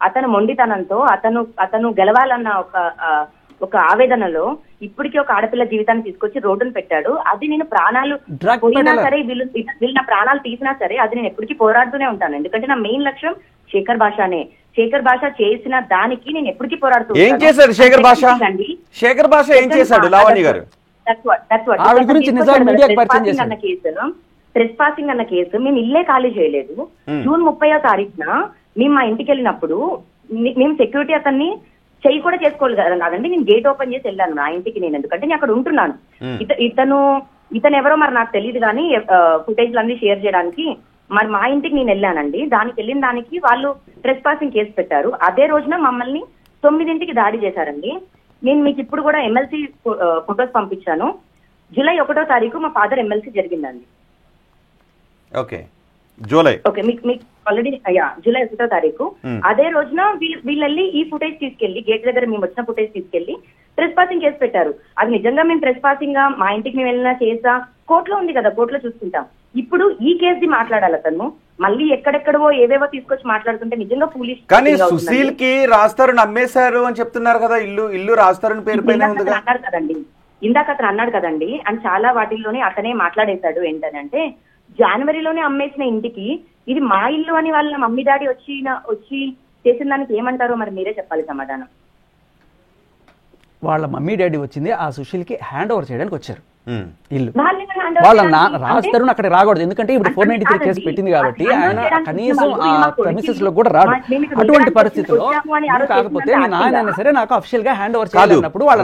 అతను మొండితనంతో అతను గెలవాలన్న ఒక ఆవేదనలో ఇప్పటికీ ఒక ఆడపిల్ల జీవితాన్ని తీసుకొచ్చి రోడ్డును పెట్టాడు. అది నేను ప్రాణాలు పోయినా సరే, వీళ్ళు నా ప్రాణాలు తీసినా సరే అది నేను ఎప్పటికీ పోరాడుతూనే ఉంటాను. ఎందుకంటే నా మెయిన్ లక్ష్యం శేఖర్ భాషనే. శేఖర్ భాష చేసిన దానికి నేను ఎప్పటికీ పోరాడుతూ. ఏం చేశాడు శేఖర్ భాష? శేఖర్ భాష ఏం చేశాడు లావణ్య గారు? ట్రెస్పాసింగ్ అన్న కేసు మేము ఇల్లే ఖాళీ చేయలేదు. జూన్ 30వ తారీఖున మేము మా ఇంటికి వెళ్ళినప్పుడు మేము సెక్యూరిటీ అతన్ని చెయ్యి కూడా చేసుకోవాలి కాదండి, నేను గేట్ ఓపెన్ చేసి వెళ్ళాను నా ఇంటికి. నేను ఎందుకంటే నేను అక్కడ ఉంటున్నాను. ఇతను ఎవరో మరి నాకు తెలియదు కానీ ఫుటేజ్లు అన్ని షేర్ చేయడానికి మరి మా ఇంటికి నేను వెళ్ళానండి. దానికి వెళ్ళిన దానికి వాళ్ళు ట్రెస్పాసింగ్ కేసు పెట్టారు. అదే రోజున మమ్మల్ని 9ంటికి దాడి చేశారండి. నేను మీకు ఇప్పుడు కూడా ఎమ్మెల్సీ ఫొటోస్ పంపించాను. జూలై 1వ తారీఖు మా ఫాదర్ ఎమ్మెల్సీ జరిగిందండి. మీకు ఆల్రెడీ జూలై 1వ తారీఖు. అదే రోజున వీళ్ళెళ్ళి ఈ ఫుటేజ్ తీసుకెళ్లి గేట్ దగ్గర మేము వచ్చిన ఫుటేజ్ తీసుకెళ్లి ట్రెస్పాసింగ్ కేసు పెట్టారు. అది నిజంగా మేము ట్రెస్పాసింగ్ గా మా ఇంటికి మేము వెళ్ళినా చేసా కోర్టులో ఉంది కదా, కోర్టులో చూసుకుంటాం. ఇప్పుడు ఈ కేసుది మాట్లాడాలి అతను మళ్ళీ ఎక్కడెక్కడో ఏవేవో తీసుకొచ్చి మాట్లాడుతుంటే నిజంగా పోలీస్. కానీ సుశీల్ కి రాస్తారుని అమ్మేశారు అని చెప్తున్నారు కదా, ఇల్లు రాస్తారుని పేరు పైన అన్నాడు కదండి, ఇందాక అతను అన్నాడు కదండి. అండ్ చాలా వాటిల్లోనే అతనే మాట్లాడేశాడు. ఏంటనంటే జనవరిలోనే అమ్మేసిన ఇంటికి ఇది మా ఇల్లు అని వాళ్ళ మమ్మీ డాడీ వచ్చి చేసిన దానికి ఏమంటారో మరి మీరే చెప్పాలి సమాధానం. వాళ్ళ మమ్మీ డాడీ వచ్చింది ఆ సుశీల్ కి హ్యాండ్ ఓవర్ చేయడానికి వచ్చారు ఇల్లు. వాళ్ళ రాస్తారు అక్కడ రాకూడదు, ఎందుకంటే ఇప్పుడు 493 కేసు పెట్టింది కాబట్టి ఆయన కనీసం ఆ ప్రెమిసెస్ లో కూడా రాడు. అటువంటి పరిస్థితిలో కాకపోతే మీ నాయన సరే నాకు అఫిషియల్ గా హ్యాండ్ ఓవర్ చేయాలన్నప్పుడు వాళ్ళ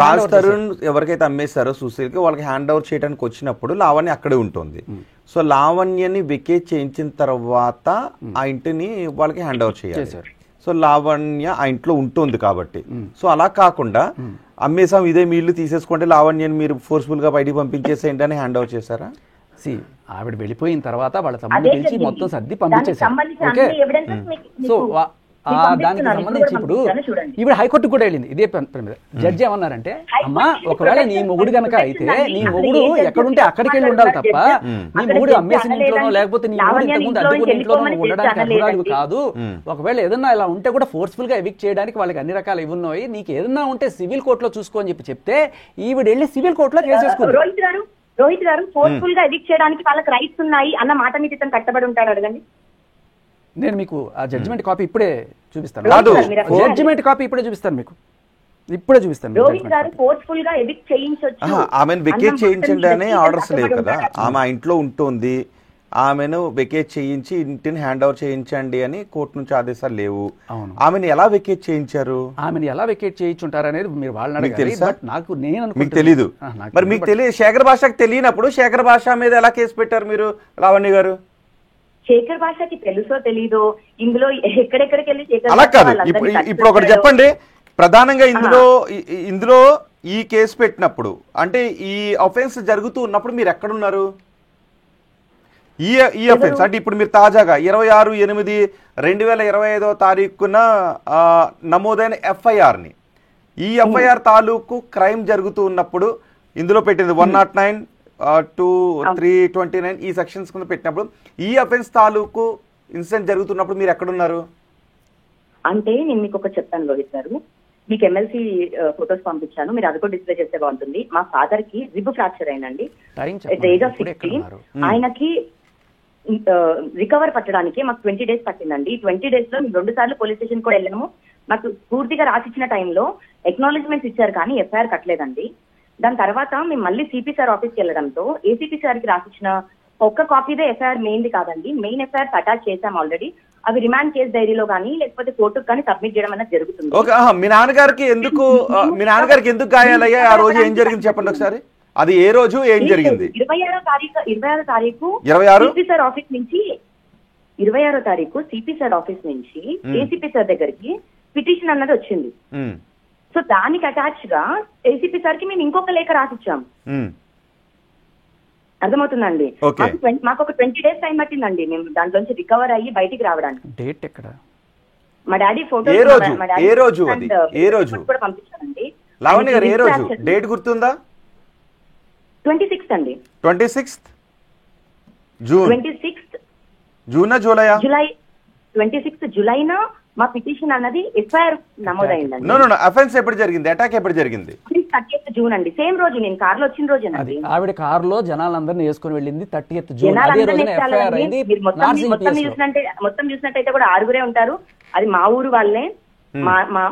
రాస్తారున్ ఎవరికైతే అమ్మేస్తారో సుశీల్ కి వాళ్ళకి హ్యాండ్ ఓవర్ చేయడానికి వచ్చినప్పుడు లావణ్య అక్కడే ఉంటుంది. సో లావణ్యని వెకేట్ చేయించిన తర్వాత ఆ ఇంటిని వాళ్ళకి హ్యాండ్ ఓవర్ చేయాలి. సో లావణ్య ఆ ఇంట్లో ఉంటుంది కాబట్టి. సో అలా కాకుండా అమ్మేసాం ఇదే మీ ఇల్లు తీసేసుకుంటే లావణ్యని మీరు ఫోర్స్ఫుల్ గా బయటికి పంపించేసేయండి అని హ్యాండ్ ఓవర్ చేశారా? ఆవిడ వెళ్ళిపోయిన తర్వాత వాళ్ళ తమ్ముడు పిలిచి మొత్తం సర్ది పంపించేశారు. ఓకే, సో దానికి సంబంధించి ఇప్పుడు హైకోర్టు కూడా వెళ్ళింది ఇదే మీద. జడ్జి ఏమన్నారంటే అమ్మా ఒకవేళ నీ మొగుడు గనక అయితే నీ మొగుడు ఎక్కడుంటే అక్కడికి వెళ్ళి ఉండాలి తప్ప నీ మొగుడు అమ్మేసిన ఇంట్లోనో లేకపోతే నీ మొగుడు ఇంతకుముందు అడ్డుకున్న ఇంట్లోనో ఉండడానికి అర్హురాలు కాదు. ఒకవేళ ఏదన్నా ఇలా ఉంటే కూడా ఫోర్స్ఫుల్ గా ఎవిక్ట్ చేయడానికి వాళ్ళకి అన్ని రకాల ఇవి ఉన్నాయి, నీకు ఏదన్నా ఉంటే సివిల్ కోర్టులో చూసుకో అని చెప్తే ఈవిడ వెళ్ళి సివిల్ కోర్టులో కేసు వేసుకుంది. రోహిత్ గారు ఫోర్స్ఫుల్ గా ఎవిక్ట్ చేయడానికి వాళ్ళకి రైట్స్ ఉన్నాయి అన్న మాట మీద ఇతను కట్టబడి ఉంటాడు. అడగండి, నేను మీకు ఆ జడ్జిమెంట్ కాపీ ఇప్పుడే చూపిస్తాను. జడ్జిమెంట్ కాపీ ఇప్పుడే చూపిస్తాను, మీకు ఇప్పుడే చూపిస్తాను. ఆమెను వెకేట్ చేయించండి అనే ఆర్డర్స్ లేవు కదా, ఆమె ఆ ఇంట్లో ఉంటుంది, ఆమెను వెకేట్ చేయించి ఇంటిని హ్యాండ్ ఓవర్ చేయించండి అని కోర్టు నుంచి ఆదేశాలు లేవు. ఆమెను ఎలా వెకేట్ చేయించారు? ఆమెను ఎలా వెకేట్ చేయించుంటారు అనేది మీరు వాళ్ళని తెలుసా? నాకు మీకు తెలీదు. మరి మీకు తెలియదు, శేఖర్ భాషకు తెలియనప్పుడు శేఖర్ భాష మీద ఎలా కేసు పెట్టారు మీరు లావణ్య గారు? శేఖర్ భాషకి తెలుసో తెలీదో ఇందులో ఎక్కడెక్కడికి వెళ్ళి అలా కాదు. ఇప్పుడు ఒకటి చెప్పండి, ప్రధానంగా ఇందులో ఈ కేసు పెట్టినప్పుడు అంటే ఈ అఫెన్స్ జరుగుతూ ఉన్నప్పుడు మీరు ఎక్కడున్నారు? ఈ అఫెన్స్ అంటే ఇప్పుడు మీరు తాజాగా 26/8/2025 నమోదైన ఎఫ్ఐఆర్ని, ఈ ఎఫ్ఐఆర్ తాలూకు క్రైమ్ జరుగుతూ ఉన్నప్పుడు ఇందులో పెట్టింది 109, 2, 329 ఈ సెక్షన్స్ కింద పెట్టినప్పుడు ఈ అఫెన్స్ తాలూకు ఇన్సిడెంట్ జరుగుతున్నప్పుడు మీరు ఎక్కడున్నారు? అంటే నేను మీకు ఒకటి చెప్తాను రోహిత్ గారు, మీకు ఎమ్మెల్సీ ఫొటోస్ పంపించాను, మీరు అది కూడా డిస్ప్లే చేస్తే బాగుంటుంది. మా ఫాదర్ కి రిబ్ ఫ్రాక్చర్ అయిందండి ఎట్ ఏజ్ ఆఫ్ 16. ఆయనకి రికవర్ పట్టడానికి మాకు 20 days పట్టిందండి. 20 days లో మేము 2 సార్లు పోలీస్ స్టేషన్ కూడా వెళ్ళాము. మాకు పూర్తిగా రాసిచ్చిన టైంలో ఎక్నాలజ్మెంట్స్ ఇచ్చారు కానీ ఎఫ్ఐఆర్ కట్టలేదండి. దాని తర్వాత మేము మళ్ళీ సిపి సార్ ఆఫీస్కి వెళ్ళడంతో ఏసీపీ సార్కి రాసిచ్చిన ఒక్క కాపీదే ఎఫ్ఐఆర్ మెయిన్ది కాదండి, మెయిన్ ఎఫ్ఐఆర్ అటాచ్ చేశాం ఆల్రెడీ. అవి రిమాండ్ కేసు డైరీలో కానీ లేకపోతే కోర్టుకు కానీ సబ్మిట్ చేయడం అనేది జరుగుతుంది. మీ నాన్నగారికి ఎందుకు గాయాలయ్యా? ఆ రోజు ఏం జరిగింది చెప్పండి ఒకసారి. అది ఏ రోజు ఏం జరిగింది? 26వ తారీఖు సిపి సార్ ఆఫీస్ నుంచి 26వ తారీఖు సిపి సార్ ఆఫీస్ నుంచి ఏసీపీ సార్ దగ్గరికి పిటిషన్ అన్నది వచ్చింది. సో దానికి అటాచ్ గా ఏసీపీ సార్ కి మేము ఇంకొక లేఖ రాసిచ్చాం. అర్థమవుతుందండి? మాకు ఒక 20 days టైం పట్టిందండి మేము దాంట్లోంచి రికవర్ అయ్యి బయటికి రావడానికి. డేట్ ఎక్కడ? మా డాడీ ఫోటో కూడా పంపించానండి. లావణ్య గారు ఏ రోజు డేట్ గుర్తుందా? 26th అండి. 26th June? 26th జూనా జూలై? జూలై 26th జూలైనా మా పిటిషన్ అన్నది ఎఫ్ఐఆర్ నమోదైందండి. అఫెన్స్ ఎప్పుడు జరిగింది, అటాక్ ఎప్పుడు జరిగింది? 30th జూన్ అండి. సేమ్ రోజు నేను కార్లో వచ్చిన రోజేనండి. ఆవిడ కారులో జనాలందరినీ వేసుకుని వెళ్ళింది 30th జూన్. అదే రోజున ఎఫ్ఐఆర్ అయింది. మొత్తం చూసినట్టయితే కూడా 6 ఉంటారు. అది మా ఊరు వాళ్ళే,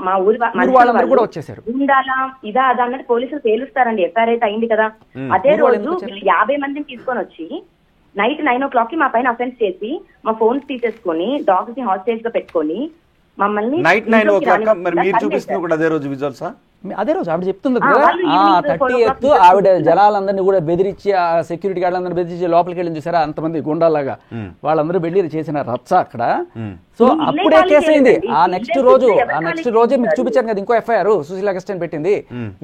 మా ఊరు వాళ్ళందరూ కూడా వచ్చేసారు. ఉండాలా ఇదా అదా అన్నది పోలీసులు తేలుస్తారండి. ఎఫ్ఐఆర్ అయితే అయింది కదా. అదే రోజు 50 మందిని తీసుకొని వచ్చి నైట్ 9 o'clock మా పైన అఫెన్స్ చేసి మా ఫోన్స్ తీసేసుకొని డాగ్స్ ని హాస్టేజ్ గా పెట్టుకొని మమ్మల్ని నైట్ 9 o'clock మీరు చూపిస్తున్నారు కూడా అదే రోజు విజువల్స్. అదే రోజు ఆవిడ చెప్తుంది కదా 30th ఆవిడ జనాలందరినీ కూడా బెదిరించి ఆ సెక్యూరిటీ గార్డులందరినీ బెదిరించి లోపలికి వెళ్ళి చూసారా అంతమంది గుండాలాగా వాళ్ళందరూ వెళ్ళి చేసిన రచ్చ అక్కడ. సో అప్పుడే కేసు అయింది. ఆ నెక్స్ట్ రోజే మీకు చూపించాను కదా ఇంకో ఎఫ్ఐఆర్ సుశీల అగస్టిన్ పెట్టింది.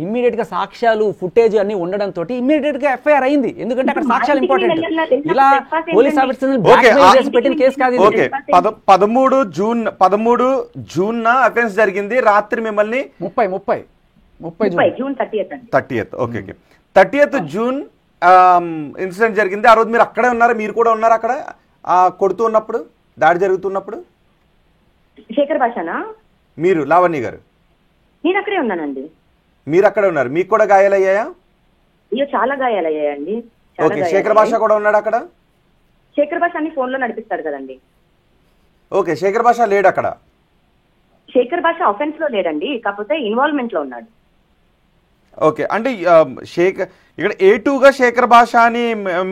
ఇమ్మీడియట్ గా సాక్ష్యాలు ఫుటేజ్ అన్ని ఉండడంతో ఇమ్మీడియట్ గా ఎఫ్ఐఆర్ అయింది. ఎందుకంటే అక్కడ సాక్ష్యాలు ఇంపార్టెంట్. ఇలా పోలీస్ ఆఫీసర్ పెట్టిన కేసు కాదు. 13 జూన్ అఫెన్స్ జరిగింది. రాత్రి మిమ్మల్ని 30 June 30th. Okay 30th June incident జరిగింది. ఆ రోజు మీరు అక్కడే ఉన్నారు, మీరు కూడా ఉన్నారు అక్కడ కొడుతూ ఉన్నప్పుడు, దాడి జరుగుతున్నప్పుడు? శేఖర్ భాషనా? మీరు లావణ్య గారు? నేను అక్కడే ఉన్నానండి. మీరు అక్కడే ఉన్నారు. మీకు కూడా గాయాలయ్యాయా? అయ్యో చాలా గాయాలయ్యాయండి. ఓకే, శేఖర్ భాష కూడా ఉన్నాడు అక్కడ? శేఖర్ భాష అన్ని ఫోన్ లో నడిపిస్తాడు కదండి. ఓకే, శేఖర్ భాష లేడు అక్కడ? శేఖర్ భాష అఫెన్స్ లో లేడండి, కాకపోతే ఇన్వాల్వ్మెంట్ లో ఉన్నాడు. ఓకే, అంటే ఇక్కడ A2గా శేఖర్ భాష అని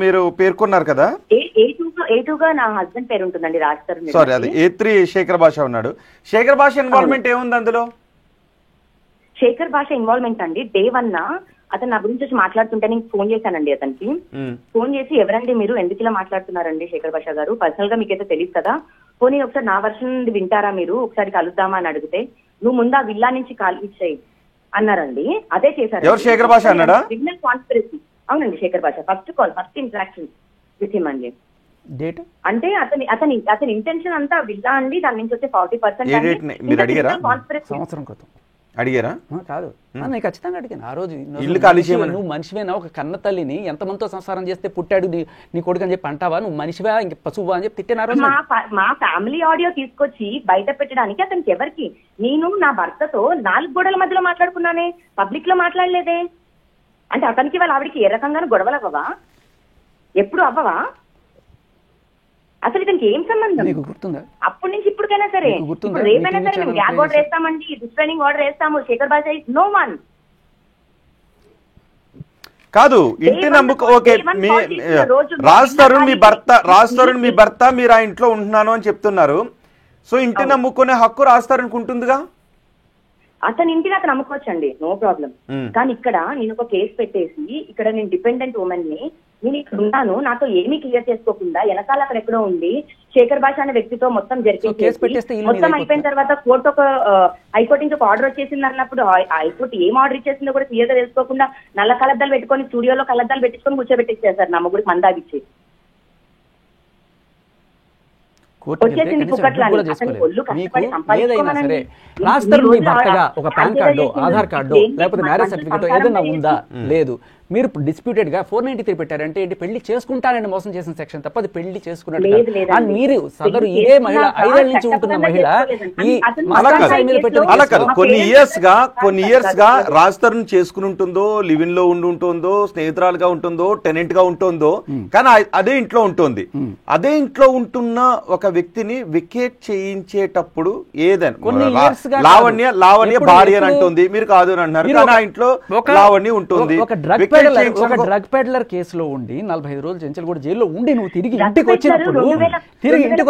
మీరు పేర్కొన్నారు కదా? A2గా నా హస్బెండ్ పేరు ఉంటుందండి, రాస్తారు. సారీ, అది A3 శేఖర్ భాష ఉన్నాడు. శేఖర్ భాష ఇన్వాల్వ్మెంట్ ఏముంది అందులో? శేఖర్ భాష ఇన్వాల్వ్మెంట్ అండి, డే 1 అతను నా గురించి వచ్చి మాట్లాడుతుంటే నేను ఫోన్ చేశానండి. అతనికి ఫోన్ చేసి ఎవరండి మీరు, ఎందుకు ఇలా మాట్లాడుతున్నారండి శేఖర్ భాష గారు, పర్సనల్ గా మీకైతే తెలియదు కదా, పోనీ ఒకసారి నా వర్షన్ వింటారా మీరు, ఒకసారి కలుద్దామా అని అడిగితే నువ్వు ముందు ఆ విల్లా నుంచి కాల్ ఇచ్చేయి అన్నారండి. అదే చేశారు. ఎవరు, శేఖర్ భాష అన్నాడా? Criminal conspiracy. అవునండి, శేఖర్ భాష ఫస్ట్ ఇంటరాక్షన్ విత్ హిమ్ అండి. అంటే అతని ఇంటెన్షన్ అంతా విల్లా అండి, దాని నుంచి వచ్చే 40% సంవత్సరం అడిగారా? కాదు, నేను ఖచ్చితంగా అడిగాను. ఆ రోజు ఇల్లు ఖాళీ చేయమని. నువ్వు మనిషివేనా, ఒక కన్న తల్లిని ఎంతమందితో సంసారం చేస్తే పుట్టాడు నీ కొడుకు అని చెప్పి అంటావా, నువ్వు మనిషివా ఇంక పశువా అని చెప్పి తిట్టాను ఆ రోజు. మా ఫ్యామిలీ ఆడియో తీసుకొచ్చి బయట పెట్టడానికి అతనికి ఎవరికి, నేను నా భర్తతో 4 గోడల మధ్యలో మాట్లాడుకున్నానే, పబ్లిక్ లో మాట్లాడలేదే. అంటే అతనికి వాళ్ళ ఆవిడికి ఏ రకంగానూ గొడవలు అవ్వవా, ఎప్పుడు అవ్వవా? అసలు ఇతనికి ఏం సంబంధం? గుర్తుందా? అప్పటి నుంచి ఇప్పటికైనా సరే, రేపైనా సరే మేము గ్యాగ్ ఆర్డర్ వేస్తామండి, రిస్ట్రైనింగ్ ఆర్డర్ వేస్తాము. శేఖర్ భాష ఇస్ నో వన్. కాదు, ఇంటి నమ్ముకు. ఓకే, రాజ్ తరుణ్ మీ భర్త మీరు ఆ ఇంట్లో ఉంటున్నాను అని చెప్తున్నారు. సో ఇంటి నమ్ముకునే హక్కు రాజ్ తరుణ్కి ఉంటుందిగా? అతని ఇంటిని అతను నమ్ముకోవచ్చండి, నో ప్రాబ్లం. కానీ ఇక్కడ నేను ఒక కేసు పెట్టేసి ఇక్కడ నేను డిపెండెంట్ ఉమెన్ ని, నేను ఇక్కడ ఉన్నాను, నాతో ఏమీ క్లియర్ చేసుకోకుండా వెనకాల అక్కడ ఎక్కడో ఉంది శేఖర్ భాష అనే వ్యక్తితో మొత్తం జరిపేసి మొత్తం అయిపోయిన తర్వాత కోర్టు హైకోర్టు నుంచి ఒక ఆర్డర్ వచ్చేసింది అన్నప్పుడు హైకోర్టు ఏం ఆర్డర్ ఇచ్చేసిందో కూడా క్లియర్ గా తెలుసుకోకుండా నల్ల కలద్దాలు పెట్టుకొని స్టూడియోలో కలద్దాలు పెట్టించుకొని కూర్చోబెట్టించేసారు నా ముగ్గురికి మందాగిచ్చి. ఏదైనా సరే రాజ్ తరుణ్ మీ భర్తగా ఒక పాన్ కార్డు, ఆధార్ కార్డు, లేకపోతే మ్యారేజ్ సర్టిఫికేట్ ఏదైనా ఉందా? లేదు. మీరు డిస్ప్యూటెడ్ గా 493 పెట్టారంటే ఏంటి, పెళ్లి చేసుకుంటానని మోసం చేసిన సెక్షన్ తప్ప అది పెళ్లి చేసుకున్నట్టు. అండ్ మీరు సదరు ఇదే మహిళ 5 ఏళ్ల నుంచి ఉంటున్న మహిళ ఈ కొన్ని ఇయర్స్ గా రాజ్ తరుణ్ చేసుకుని ఉంటుందో, లివ్ ఇన్ లో ఉంటుందో, స్నేహితురాలుగా ఉంటుందో, టెనెంట్ గా ఉంటుందో, కానీ అదే ఇంట్లో ఉంటుంది. అదే ఇంట్లో ఉంటున్న ఒక వ్యక్తిని వికెట్ చేయించేటప్పుడు ఏదైనా లావణ్య భార్య అని అంటుంది, మీరు కాదు అని అంటున్నారు, కానీ ఆ ఇంట్లో లావణ్య ఉంటుంది. ఒక డ్రగ్ పెడ్లర్ కేసులో ఉండి 45 రోజులు చెంచల్ కూడా జైల్లో ఉండి నువ్వు తిరిగి ఇంటికి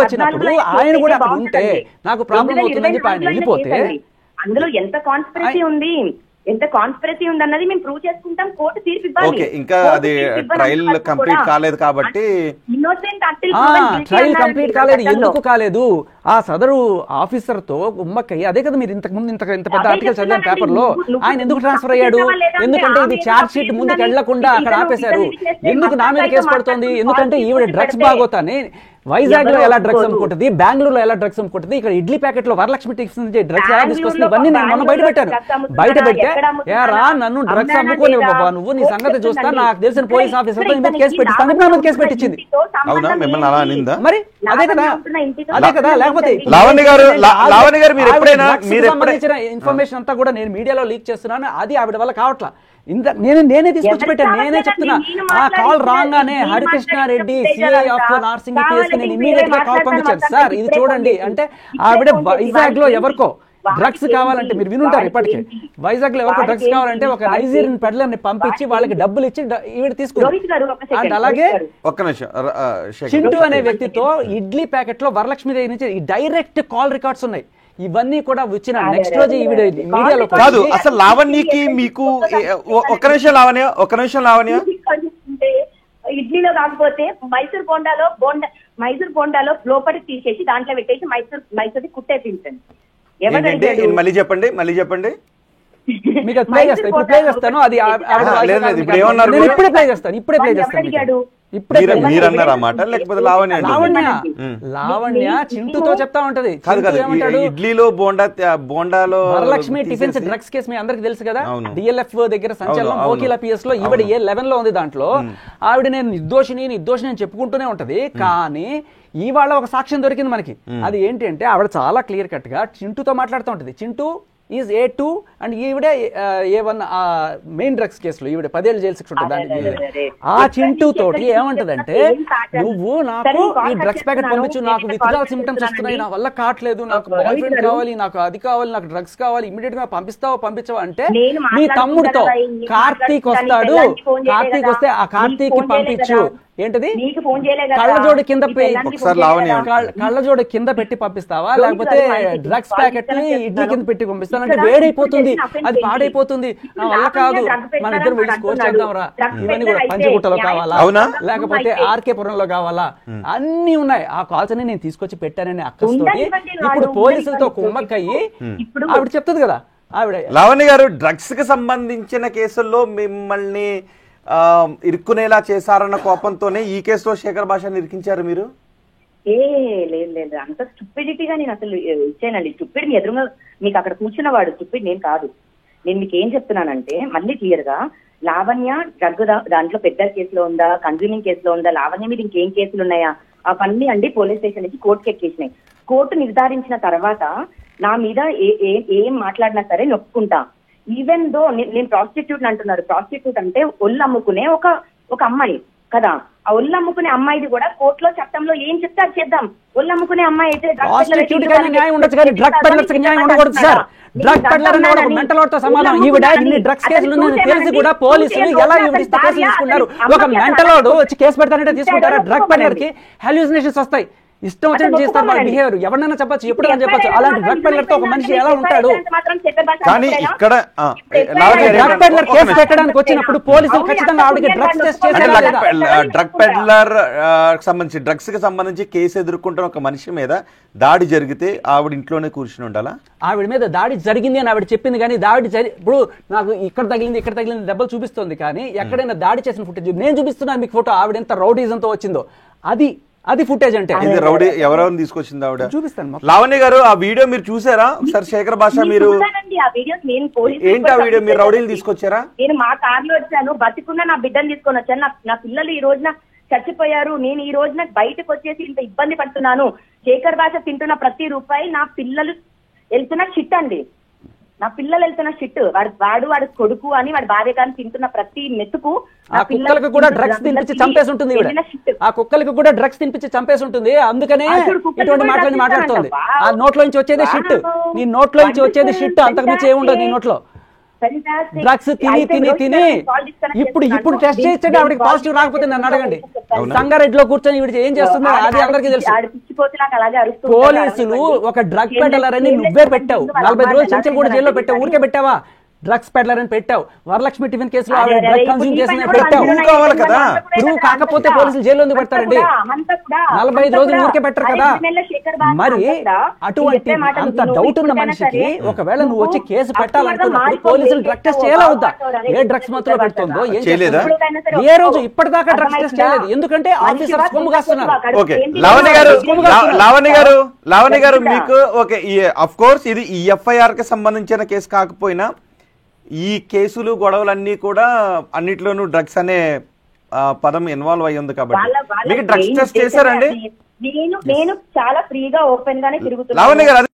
వచ్చినప్పుడు ఆయన కూడా అక్కడ ఉంటే నాకు ప్రాబ్లం అవుతుందని చెప్పి ఆయన వెళ్ళిపోతే అందులో ఎంత కాన్స్పిరసీ ఉందన్నది మేము ప్రూవ్ చేసుకుంటాం. కోర్టు తీర్పు ఇవ్వాలి. ఇంకా అది ట్రయల్ కంప్లీట్ కాలేదు కాబట్టి ట్రయల్ కంప్లీట్ కాలేదు. ఎందుకు కాలేదు? ఆ సదరు ఆఫీసర్ తో ఉమ్మక్కయ్య, అదే కదా మీరు ఇంతకు ముందు ఇంత పెద్ద ఆర్టికల్ చదివిన పేపర్ లో, ఆయన ఎందుకు ట్రాన్స్ఫర్ అయ్యాడు? ఎందుకంటే ఇది ఛార్జ్ షీట్ ముందుకు వెళ్లకుండా అక్కడ ఆపేశారు. ఎందుకు నా మీద కేసు పడుతోంది? ఎందుకంటే ఈవిడ డ్రగ్స్ బాగోతానే వైజాగ్ లో ఎలా డ్రగ్స్ అమ్ముకుంటుంది, బెంగళూరులో ఎలా డ్రగ్స్ అమ్ముకుంటుంది, ఇక్కడ ఇడ్లీ ప్యాకెట్ లో వరలక్ష్మి టిక్స్ నుంచి డ్రగ్స్ ఎలా తీసుకొస్తుంది, ఇవన్నీ నేను మొన్న బయట పెట్టాను. బయట పెట్టే నన్ను డ్రగ్స్ అమ్ముకోలేవు బాబా, నువ్వు నీ సంగతి చూస్తా, నాకు తెలిసిన పోలీస్ ఆఫీసర్ తో కేసు పెట్టిస్తాను, కేసు పెట్టించింది. అవునా? మిమ్మల్ని అలా అనిందా? మరి అదే కదా అదే కదా లేకపోతే లావణ్య గారు మీరు ఎప్పుడైనా ఇన్ఫర్మేషన్ అంతా కూడా నేను మీడియాలో లీక్ చేస్తున్నాను, అది ఆవిడ వల్ల కావట్లా. నేనే తీసుకొచ్చి పెట్టాను, నేనే చెప్తున్నా. ఆ కాల్ రాగానే హరికృష్ణారెడ్డి సిఐ ఆఫ్ నార్సింగ్ పిఎస్కి నేను ఇమీడియట్ గా కాల్ పంపించాను. సార్ ఇది చూడండి అంటే ఆవిడ వైజాగ్ లో ఎవరికో డ్రగ్స్ కావాలంటే, మీరు వినుంటారు ఇప్పటికే, వైజాగ్ లో ఎవరికో డ్రగ్స్ కావాలంటే ఒక నైజీరియన్ పెడ్లర్ ని పంపించి వాళ్ళకి డబ్బులు ఇచ్చి ఈవిడ తీసుకున్నారు. అండ్ అలాగే చింటూ అనే వ్యక్తితో ఇడ్లీ ప్యాకెట్ లో వరలక్ష్మి దగ్గర నుంచి డైరెక్ట్ కాల్ రికార్డ్స్ ఉన్నాయి. ఇవన్నీ కూడా వచ్చిన నెక్స్ట్ రోజు ఈవిడ మీడియాలో కాదు. అసలు లావణ్యకి మీకు ఒక్క నిమిషం లావణ్య ఇడ్లీలో కాకపోతే మైసూర్ బోండాలో లోపలికి తీసేసి దాంట్లో పెట్టేసి మైసూర్ కుట్టేపించండి. మళ్ళీ చెప్పండి మీకు ప్లే చేస్తాను, ఇప్పుడు ప్లే చేస్తాను. అది ఇప్పుడే ప్లే చేస్తాను. లావణ్య చింటూతో చెప్తా ఉంటది. ఇడ్లీలో బోండాలో వరలక్ష్మి టిఫిన్స్ డ్రగ్స్ కేసు మీ అందరికి తెలుసు కదా, డిఎల్ఎఫ్ దగ్గర సంచలనం మోకిలా పిఎస్ లో ఈవిడ A11 లో ఉంది. దాంట్లో ఆవిడ నేను నిర్దోషిని చెప్పుకుంటూనే ఉంటది. కానీ ఇవాళ ఒక సాక్ష్యం దొరికింది మనకి. అది ఏంటి అంటే ఆవిడ చాలా క్లియర్ కట్ గా చింటూతో మాట్లాడుతూ ఉంటది. చింటూ ఈజ్ A2 అండ్ ఈవిడే A1 మెయిన్ డ్రగ్స్ కేసులో ఈవిడ 10 ఏళ్ళు జైలు శిక్ష ఉంటుంది. ఆ చింటూ తోటి ఏమంటదంటే, నువ్వు నాకు ఈ డ్రగ్స్ ప్యాకెట్ పంపించు, నాకు విత్డ్రాల్ సిమ్టమ్స్ వస్తున్నాయి, నా వల్ల కావట్లేదు, నాకు బాయ్ ఫ్రెండ్ కావాలి, నాకు అది కావాలి, నాకు డ్రగ్స్ కావాలి, ఇమీడియట్ గా పంపిస్తావా అంటే మీ తమ్ముడితో కార్తీక్ వస్తాడు, కార్తీక్ వస్తే ఆ కార్తీక్ పంపించు. ఏంటది కళ్ళజోడు కింద పెట్టి పంపిస్తావా, లేకపోతే డ్రగ్స్ ప్యాకెట్ ఇడ్లీ కింద పెట్టి పంపిస్తానంటే వేడైపోతుంది, అది పాడైపోతుంది, నా వల్ల కాదు, మన ఇద్దరు వెళ్ళి స్కోర్ చేద్దాంరా. ఇవన్నీ కూడా పంచగుట్టలో కావాలా, లేకపోతే ఆర్కే పురంలో కావాలా, అన్ని ఉన్నాయి. ఆ కాల్స్ అన్ని నేను తీసుకొచ్చి పెట్టానని అక్కస్తోటి ఇప్పుడు పోలీసులతో కుమ్మక్కయ్యి ఆవిడ చెప్తుంది కదా. ఆవిడ లావణ్య గారు డ్రగ్స్ కి సంబంధించిన కేసుల్లో మిమ్మల్ని ఇరుక్కునేలా చేశారన్న కోపంతోనే ఈ కేసులో శేఖర్ భాషని ఇరికించారు మీరు? లేదు అంత స్టూపిడిటీగా నేను అసలు ఇచ్చానండి. స్టూపిడ్ మీ ఎదురుగా మీకు అక్కడ కూర్చున్నవాడు స్టూపిడ్ నేను కాదు. నేను మీకు ఏం చెప్తున్నానంటే మళ్ళీ క్లియర్ గా, లావణ్య డ్రగ్ దాంట్లో పెద్ద కేసులో ఉందా, కన్జ్యూమింగ్ కేసులో ఉందా, లావణ్య మీద ఇంకేం కేసులు ఉన్నాయా, అవన్నీ అండి పోలీస్ స్టేషన్ నుంచి కోర్టుకి ఎక్కేసినాయి. కోర్టు నిర్ధారించిన తర్వాత నా మీద ఏం మాట్లాడినా సరే నొప్పుకుంటా. ఈవెన్ దో నేను ప్రాస్టిట్యూట్ అంటున్నారు. ప్రాస్టిట్యూట్ అంటే ఒళ్ళు అమ్ముకునే ఒక అమ్మాయి కదా. ఆ ఒళ్ళు అమ్ముకునే అమ్మాయిది కూడా కోర్టులో చట్టంలో ఏం చెప్తే అది చేద్దాం. ఒళ్ళు అమ్ముకునే అమ్మాయి అయితే డ్రగ్స్ కేసులు తెలిసి కూడా పోలీసులు ఎలా కేసులు తీసుకున్నారు. ఒక మెంటలోడు వచ్చి కేసు పెడతానంటే తీసుకుంటారా? డ్రగ్ పెడలర్ కి హాల్యూసినేషన్స్ వస్తాయి, ఇష్టం వచ్చినట్టు చేస్తారు వాళ్ళ బిహేవియర్. ఎవరైనా చెప్పచ్చు, ఎప్పుడైనా చెప్పచ్చు. అలాంటి డ్రగ్ పెడ్లర్ తో ఒక మనిషి ఎలా ఉంటాడు? కానీ ఇక్కడ డ్రగ్ పెడ్లర్ కేసు పెట్టడానికి వచ్చినప్పుడు పోలీసులు ఖచ్చితంగా ఆవిడకి డ్రగ్స్ టెస్ట్ చేశారు. డ్రగ్ పెడ్లర్ సంబంధించి డ్రగ్స్ కి సంబంధించి కేసు ఎదుర్కొంటున్న ఒక మనిషి మీద దాడి జరిగితే ఆవిడ ఇంట్లోనే కూర్చుని ఉండాలా? ఆవిడ మీద దాడి జరిగింది అని ఆవిడ చెప్పింది, కానీ దాడి ఇప్పుడు నాకు ఇక్కడ తగిలింది దెబ్బలు చూపిస్తుంది, కానీ ఎక్కడైనా దాడి చేసిన ఫుటేజ్ నేను చూపిస్తున్నాను మీకు ఫోటో. ఆవిడ ఎంత రౌడీజంతో వచ్చిందో అది ఫుటేజ్ అంటే. రౌడీ ఎవరెవరిని తీసుకొచ్చింది ఆవిడ? చూపిస్తాను. లావణ్య గారు ఆ వీడియో మీరు చూసారా ఒకసారి? శేఖర్ భాష మీరు ఏంటి ఆ వీడియో, మీరు రౌడీలు తీసుకొచ్చారా? నేను మా కార్లో వచ్చాను, బతికున్న నా బిడ్డను తీసుకొని వచ్చాను. నా పిల్లలు ఈ రోజున చచ్చిపోయారు, నేను ఈ రోజున బయటకు వచ్చేసి ఇంత ఇబ్బంది పడుతున్నాను. శేఖర్ భాష తింటున్న ప్రతి రూపాయి నా పిల్లలు వెళ్తున్న షిట్ అండి. నా పిల్లలు వెళ్తున్న షిట్. వాడు కొడుకు అని వాడి భార్య కానీ తింటున్న ప్రతి మెతుకు. ఆ కుక్కలకు కూడా డ్రగ్స్ తినిపించి చంపేసి ఉంటుంది. ఆ కుక్కలకు కూడా డ్రగ్స్ తినిపించి చంపేసి ఉంటుంది. అందుకనే ఇటువంటి మాటలని మాట్లాడుతుంది. ఆ నోట్లో నుంచి వచ్చేది షిట్. నీ నోట్లో నుంచి వచ్చేది షిట్, అంతకుమించి ఏముండదు నీ నోట్లో. డ్రగ్స్ తిని ఇప్పుడు టెస్ట్ చేయించండి. ఆవిడకి పాజిటివ్ రాకపోతే నన్ను అడగండి. సంగారెడ్డిలో కూర్చొని ఈవిడ ఏం చేస్తుందో అది అందరికీ తెలుసు. పోలీసులు ఒక డ్రగ్ పెడ్లర్ అని నువ్వే పెట్టావు. 40 రోజులు చెంచల్ కూడా జైల్లో పెట్టావు. ఊరికే పెట్టావా? డ్రగ్స్ పెడ్లర్ అని పెట్టావు. వరలక్ష్మి టిఫిన్ కేసులో ఆవిడ డ్రగ్ కన్స్యూమ్ చేసిన పెట్టావు. ప్రూవ్ కాకపోతే పోలీసులు జైల్లో ఎందుకు పెడతారండి? 45 రోజులు ఊరికే పెట్టరు కదా. మరి అటువంటి అంత డౌట్ ఉన్న మనిషికి ఒకవేళ నువ్వు వచ్చి కేసు పెట్టాలనుకున్నప్పుడు పోలీసులు డ్రగ్ టెస్ట్ చేయాలా వద్దా? ఏ డ్రగ్స్ మాత్రం పెడుతుందో ఏ రోజు ఇప్పటిదాకా డ్రగ్స్ టెస్ట్ చేయలేదు. ఎందుకంటే ఆఫీసర్స్ కొమ్ము కాస్తున్నారు. లావణ్య గారు మీకు ఓకే, ఆఫ్ కోర్స్ ఇది ఈ ఎఫ్ఐఆర్ కి సంబంధించిన కేసు కాకపోయినా ఈ కేసులు గొడవలన్నీ కూడా అన్నిట్లోనూ డ్రగ్స్ అనే పదం ఇన్వాల్వ్ అయ్యి ఉంది కాబట్టి మీకు డ్రగ్స్ టెస్ట్ చేశారండి? నేను చాలా ఫ్రీగా ఓపెన్ గానే తిరుగుతున్నాను. లావణ్య గారు